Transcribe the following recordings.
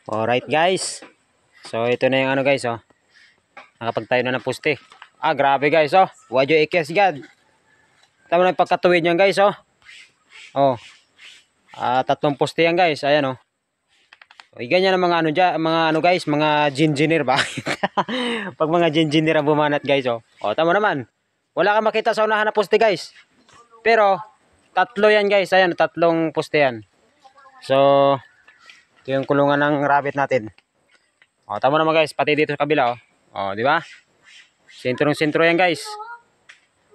Alright guys. So ito na yung ano guys oh. Nakapagtayo na ng poste. Ah grabe guys oh. Wadyo ikes gad. Tama na yung pagkatuwid niyan guys oh. Oh. Tatlong poste yan guys. Ayan oh. O, ganyan ang mga ano dyan, mga ano guys, mga engineer ba? Pag mga engineer ang bumanat guys oh. O tama naman. Wala kang makita sa unahan na poste guys. Pero tatlo yan guys. Ayan, tatlong poste yan. So ito yung kulungan ng rabbit natin. O, tama naman guys, pati dito sa kabila, oh. O, di ba? Sentro yan guys.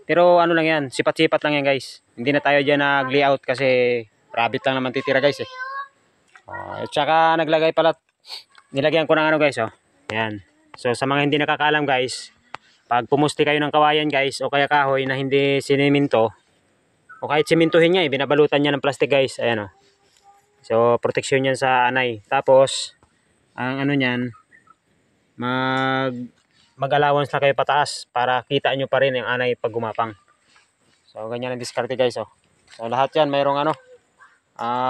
Pero ano lang yan, sipat-sipat lang yan guys. Hindi na tayo diyan nag-layout kasi rabbit lang naman titira guys eh. O, at saka naglagay pala, nilagyan ko ng ano guys, oh. Ayan. So, sa mga hindi nakakaalam guys, pag pumusti kayo ng kawayan guys, o kaya kahoy na hindi siniminto, o kahit simintuhin niya, binabalutan niya ng plastic guys. Ayan, oh. So, proteksyon yan sa anay. Tapos, ang ano niyan, mag-allowance na kayo pataas para kita nyo pa rin yung anay pag gumapang. So, ganyan ang diskarte guys, oh. So, lahat yan, mayroong ano,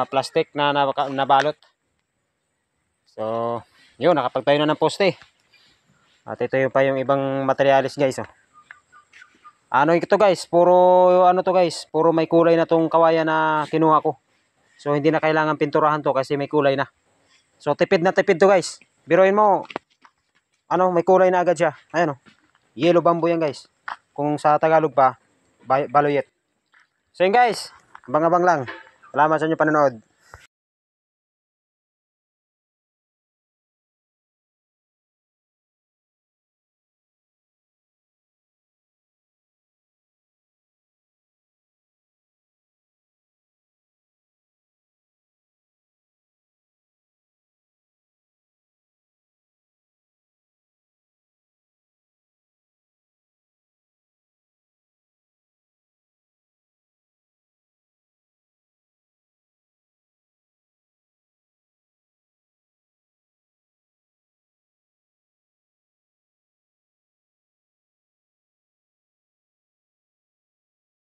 plastic na nabalot. So, yun, nakapagtayo na ng poste. At ito yung pa yung ibang materialis guys, oh. Ano ito guys, puro ano to guys, puro may kulay na tong kawayan na kinuha ko. So, hindi na kailangan pinturahan to kasi may kulay na. So, tipid na tipid to guys. Biruin mo, ano, may kulay na agad siya. Ayan o. Yellow bamboo yan guys. Kung sa Tagalog pa, baloyet. So, yun guys. Abang-abang lang. Salamat sa inyo panonood.